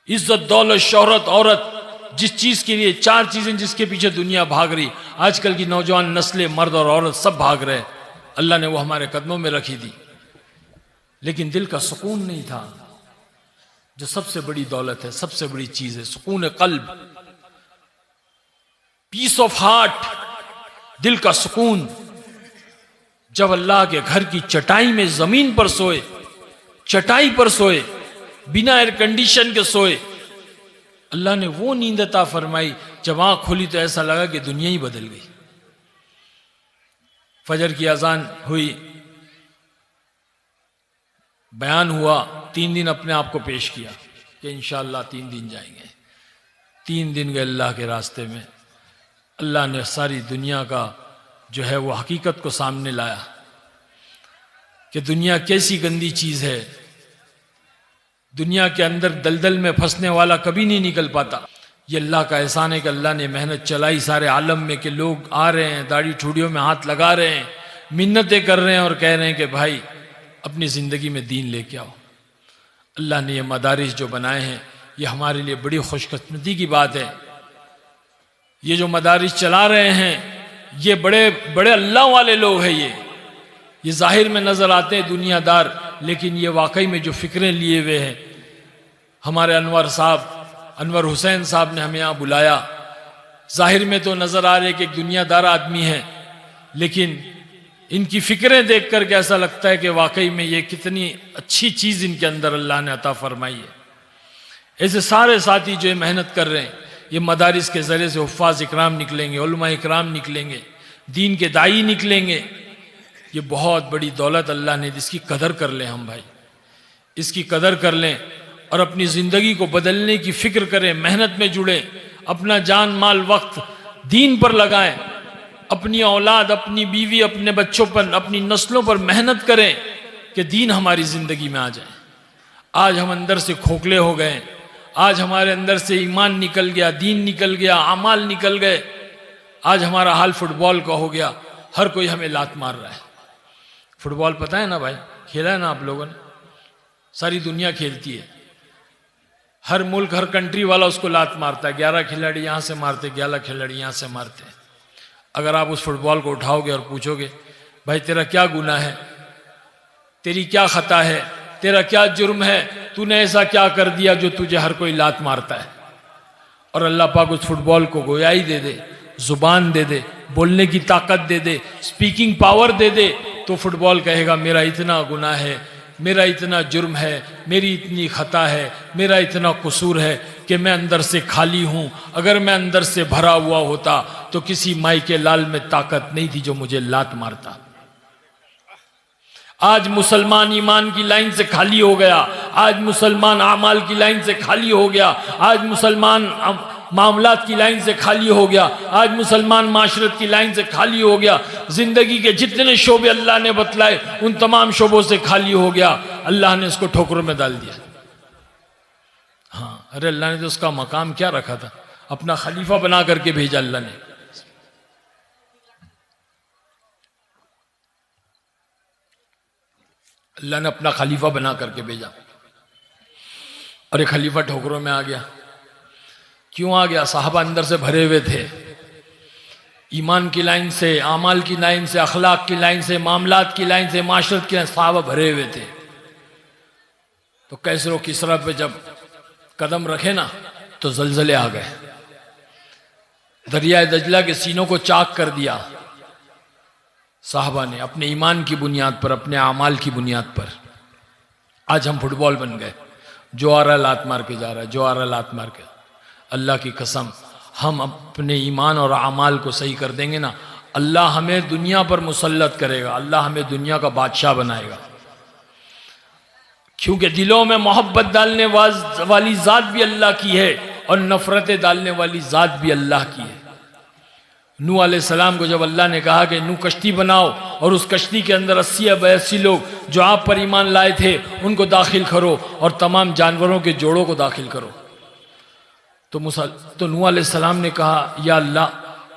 इज्जत, दौलत, शोहरत, औरत, जिस चीज के लिए, चार चीजें जिसके पीछे दुनिया भाग रही, आजकल की नौजवान नस्लें, मर्द और औरत सब भाग रहे, अल्लाह ने वो हमारे कदमों में रखी थी, लेकिन दिल का सुकून नहीं था, जो सबसे बड़ी दौलत है, सबसे बड़ी चीज है, सुकून कल्ब, पीस ऑफ हार्ट, दिल का सुकून। जब अल्लाह के घर की चटाई में, जमीन पर सोए, चटाई पर सोए, बिना एयर कंडीशन के सोए, अल्लाह ने वो नींद अता फरमाई, जब आंख खुली तो ऐसा लगा कि दुनिया ही बदल गई। फजर की अजान हुई, बयान हुआ, 3 दिन अपने आप को पेश किया कि इंशाअल्लाह 3 दिन जाएंगे। 3 दिन गए अल्लाह के रास्ते में, अल्लाह ने सारी दुनिया का जो है वो हकीकत को सामने लाया कि दुनिया कैसी गंदी चीज है। दुनिया के अंदर दलदल में फंसने वाला कभी नहीं निकल पाता। ये अल्लाह का एहसान है कि अल्लाह ने मेहनत चलाई सारे आलम में कि लोग आ रहे हैं, दाढ़ी ठूड़ियों में हाथ लगा रहे हैं, मिन्नतें कर रहे हैं और कह रहे हैं कि भाई अपनी ज़िंदगी में दीन लेके आओ। अल्लाह ने ये मदारिस जो बनाए हैं, ये हमारे लिए बड़ी खुशकिस्मती की बात है। ये जो मदारिस चला रहे हैं, ये बड़े बड़े अल्लाह वाले लोग हैं। ये जाहिर में नज़र आते हैं दुनियादार, लेकिन ये वाकई में जो फ़िक्रें लिए हुए हैं। हमारे अनवर हुसैन साहब ने हमें यहाँ बुलाया, जाहिर में तो नज़र आ रहे कि एक दुनियादार आदमी है, लेकिन इनकी फ़िक्रें देख कर के ऐसा लगता है कि वाकई में ये कितनी अच्छी चीज़ इनके अंदर अल्लाह ने अता फरमाई है। ऐसे सारे साथी जो मेहनत कर रहे हैं, ये मदारिस के ज़रिए से हुफ़ाज़ इकराम निकलेंगे, उलमा इकराम निकलेंगे, दीन के दाई निकलेंगे। ये बहुत बड़ी दौलत अल्लाह ने, जिसकी कदर कर लें हम भाई, इसकी कदर कर लें और अपनी ज़िंदगी को बदलने की फ़िक्र करें, मेहनत में जुड़ें, अपना जान माल वक्त दीन पर लगाएं, अपनी औलाद, अपनी बीवी, अपने बच्चों पर, अपनी नस्लों पर मेहनत करें कि दीन हमारी ज़िंदगी में आ जाए। आज हम अंदर से खोखले हो गए, आज हमारे अंदर से ईमान निकल गया, दीन निकल गया, अमाल निकल गए। आज हमारा हाल फुटबॉल का हो गया, हर कोई हमें लात मार रहा है। फुटबॉल पता है ना भाई, खेला है ना आप लोगों ने, सारी दुनिया खेलती है, हर मुल्क, हर कंट्री वाला उसको लात मारता है। 11 खिलाड़ी यहाँ से मारते, 11 खिलाड़ी यहाँ से मारते हैं। अगर आप उस फुटबॉल को उठाओगे और पूछोगे भाई तेरा क्या गुनाह है, तेरी क्या खता है, तेरा क्या जुर्म है, तूने ऐसा क्या कर दिया जो तुझे हर कोई लात मारता है, और अल्लाह पाक उस फुटबॉल को गोयाई दे दे, जुबान दे दे, बोलने की ताकत दे दे, स्पीकिंग पावर दे दे, तो फुटबॉल कहेगा मेरा इतना गुनाह है, मेरा इतना जुर्म है, मेरी इतनी खता है, मेरा इतना कसूर है कि मैं अंदर से खाली हूँ। अगर मैं अंदर से भरा हुआ होता तो किसी माई के लाल में ताकत नहीं थी जो मुझे लात मारता। आज मुसलमान ईमान की लाइन से खाली हो गया, आज मुसलमान आमाल की लाइन से खाली हो गया, आज मुसलमान मामलात की लाइन से खाली हो गया, आज मुसलमान माशरत की लाइन से खाली हो गया। जिंदगी के जितने शोबे अल्लाह ने बतलाए उन तमाम शोबों से खाली हो गया। अल्लाह ने उसको ठोकरों में डाल दिया। हाँ, अरे अल्लाह ने तो उसका मकाम क्या रखा था, अपना खलीफा बना करके भेजा अल्लाह ने। अल्लाह ने अपना खलीफा बना करके भेजा, और एक खलीफा ठोकरों में आ गया। क्यों आ गया? साहबा अंदर से भरे हुए थे, ईमान की लाइन से, आमाल की लाइन से, अखलाक की लाइन से, मामलात की लाइन से, माशरत की लाइन, साहबा भरे हुए थे। तो कैसरो किसरा पे जब कदम रखे ना तो जलजले आ गए, दरिया दजला के सीनों को चाक कर दिया। साहबा ने अपने ईमान की बुनियाद पर, अपने आमाल की बुनियाद पर, आज हम फुटबॉल बन गए, जो आ रहा लात मार के जा रहा है, जो आ रहा लात मार के। अल्लाह की कसम, हम अपने ईमान और आमाल को सही कर देंगे ना, अल्लाह हमें दुनिया पर मुसल्लत करेगा, अल्लाह हमें दुनिया का बादशाह बनाएगा। क्योंकि दिलों में मोहब्बत डालने वाली ज़ात भी अल्लाह की है और नफरतें डालने वाली ज़ात भी अल्लाह की है। नूह अलैहिस्सलाम को जब अल्लाह ने कहा कि नूह कश्ती बनाओ और उस कश्ती के अंदर 80 या 82 लोग जो आप पर ईमान लाए थे उनको दाखिल करो और तमाम जानवरों के जोड़ों को दाखिल करो, तो नूह अलैहिस्सलाम ने कहा या अल्लाह,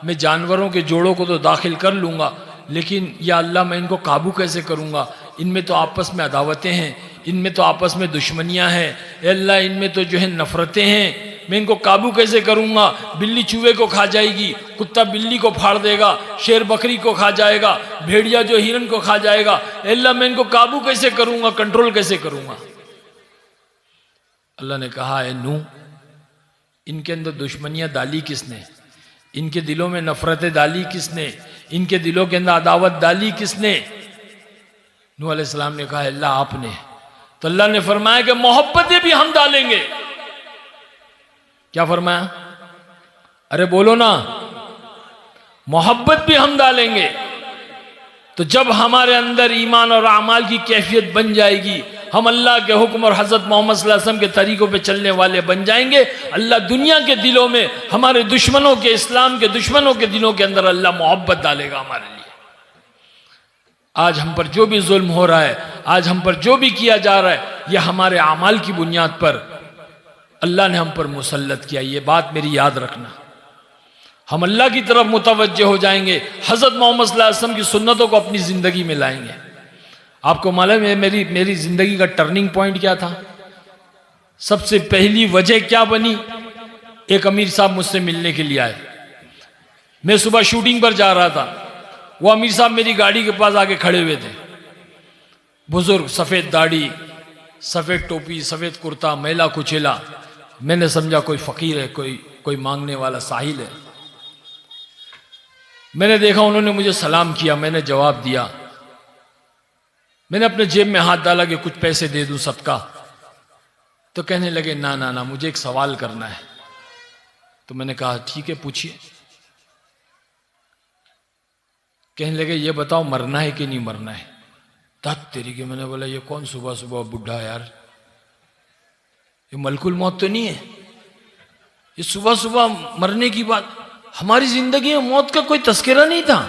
मैं जानवरों के जोड़ों को तो दाखिल कर लूँगा, लेकिन या अल्लाह मैं इनको काबू कैसे करूँगा, इनमें तो आपस में अदावतें हैं, इनमें तो आपस में दुश्मनियां हैं, अल्लाह इनमें तो जो है नफरतें हैं, मैं इनको काबू कैसे करूंगा? बिल्ली चूहे को खा जाएगी, कुत्ता बिल्ली को फाड़ देगा, शेर बकरी को खा जाएगा, भेड़िया जो हिरन को खा जाएगा, अल्लाह मैं इनको काबू कैसे करूंगा, कंट्रोल कैसे करूंगा? अल्लाह ने कहा है नूह, इनके अंदर दुश्मनियां डाली किसने? इनके दिलों में नफरतें डाली किसने? इनके दिलों के अंदर अदावत डाली किसने? नूह अलैहिस्सलाम ने कहा अल्लाह आपने। तो अल्लाह ने फरमाया कि मोहब्बतें भी हम डालेंगे। क्या फरमाया? अरे बोलो ना, मोहब्बत भी हम डालेंगे। तो जब हमारे अंदर ईमान और अमाल की कैफियत बन जाएगी, हम अल्लाह के हुक्म और हज़रत मोहम्मद सल्लल्लाहु अलैहि वसल्लम के तरीकों पे चलने वाले बन जाएंगे, अल्लाह दुनिया के दिलों में, हमारे दुश्मनों के, इस्लाम के दुश्मनों के दिलों के अंदर अल्लाह मोहब्बत डालेगा हमारे लिए। आज हम पर जो भी जुल्म हो रहा है, आज हम पर जो भी किया जा रहा है, यह हमारे अमाल की बुनियाद पर अल्लाह ने हम पर मुसल्लत किया। ये बात मेरी याद रखना। हम अल्लाह की तरफ मुतवज्जे हो जाएंगे, हज़रत मोहम्मद सल्लल्लाहु अलैहि वसल्लम की सुन्नतों को अपनी ज़िंदगी में लाएंगे। आपको मालूम है मेरी ज़िंदगी का टर्निंग पॉइंट क्या था? सबसे पहली वजह क्या बनी? एक अमीर साहब मुझसे मिलने के लिए आए। मैं सुबह शूटिंग पर जा रहा था, वो अमीर साहब मेरी गाड़ी के पास आके खड़े हुए थे। बुजुर्ग, सफ़ेद दाढ़ी, सफ़ेद टोपी, सफ़ेद कुर्ता, मैला कुचेला। मैंने समझा कोई फ़कीर है, कोई मांगने वाला साहिल है। मैंने देखा उन्होंने मुझे सलाम किया, मैंने जवाब दिया। मैंने अपने जेब में हाथ डाला कि कुछ पैसे दे दूं सदका। तो कहने लगे ना ना ना, मुझे एक सवाल करना है। तो मैंने कहा ठीक है पूछिए। कहने लगे ये बताओ मरना है कि नहीं मरना है? धत तेरी के। मैंने बोला ये कौन सुबह सुबह बुढ़ा है यार, ये मलकुल मौत तो नहीं है, ये सुबह सुबह मरने की बात। हमारी जिंदगी में मौत का कोई तस्करा नहीं था,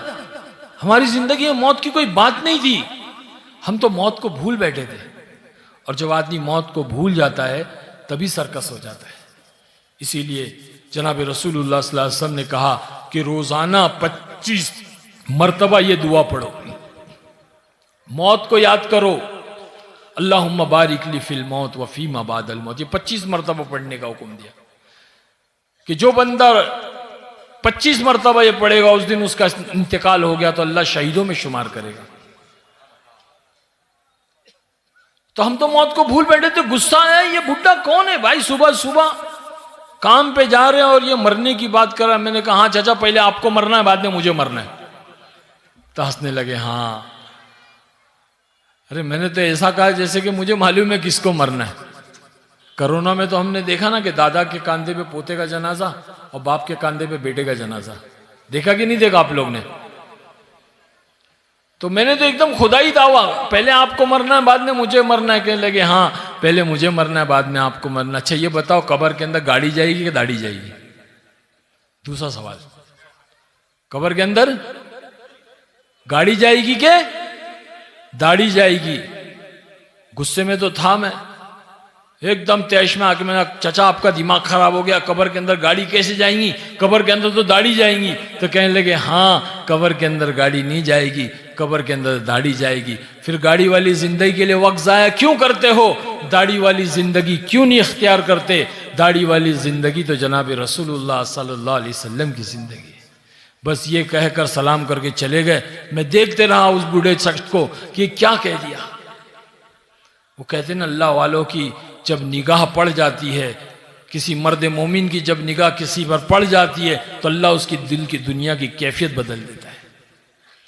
हमारी जिंदगी में मौत की कोई बात नहीं थी। हम तो मौत को भूल बैठे थे। और जब आदमी मौत को भूल जाता है तभी सर्कस हो जाता है। इसीलिए जनाब रसूलुल्लाह सल्लल्लाहु अलैहि वसल्लम ने कहा कि रोजाना 25 मरतबा ये दुआ पढ़ो, मौत को याद करो। अल्लाहुम्मा बारिक ली फिल मौत व फीमा बादल मौत। ये 25 मरतबा पढ़ने का हुक्म दिया कि जो बंदा 25 मरतबा ये पढ़ेगा, उस दिन उसका इंतकाल हो गया तो अल्लाह शहीदों में शुमार करेगा। तो हम तो मौत को भूल बैठे थे। गुस्सा आया, ये बुढ़ा कौन है भाई, सुबह सुबह काम पे जा रहे हैं और ये मरने की बात कर रहा है। मैंने कहा हाँ चाचा, पहले आपको मरना है, बाद में मुझे मरना है। तो हंसने लगे। हाँ, अरे मैंने तो ऐसा कहा जैसे कि मुझे मालूम है किसको मरना है। कोरोना में तो हमने देखा ना कि दादा के कंधे पे पोते का जनाजा और बाप के कंधे पे बेटे का जनाजा। देखा कि नहीं देखा आप लोग ने? तो मैंने तो एकदम खुदाई दावा, पहले आपको मरना है बाद में मुझे मरना है। कहने लगे हाँ पहले मुझे मरना है बाद में आपको मरना। अच्छा ये बताओ कब्र के अंदर गाड़ी जाएगी कि दाढ़ी जाएगी? दूसरा सवाल, कब्र के अंदर गाड़ी जाएगी के दाढ़ी जाएगी? गुस्से में तो था मैं, एकदम तैश में आके मैंने चाचा आपका दिमाग खराब हो गया, कब्र के अंदर गाड़ी कैसे जाएंगी, कब्र के अंदर तो दाढ़ी जाएंगी। तो कहने लगे हाँ कब्र के अंदर गाड़ी नहीं जाएगी, कब्र के अंदर दाढ़ी जाएगी। फिर गाड़ी वाली जिंदगी के लिए वक्त जाया क्यों करते हो? दाढ़ी वाली जिंदगी क्यों नहीं इख्तियार करते? दाढ़ी वाली जिंदगी तो जनाब रसूलुल्लाह सल्लल्लाहु अलैहि वसल्लम की जिंदगी। बस ये कहकर सलाम करके चले गए। मैं देखते रहा उस बूढ़े शख्स को कि क्या कह दिया। वो कहते ना अल्लाह वालों की जब निगाह पड़ जाती है, किसी मर्द मोमिन की जब निगाह किसी पर पड़ जाती है तो अल्लाह उसकी दिल की दुनिया की कैफियत बदल देता है।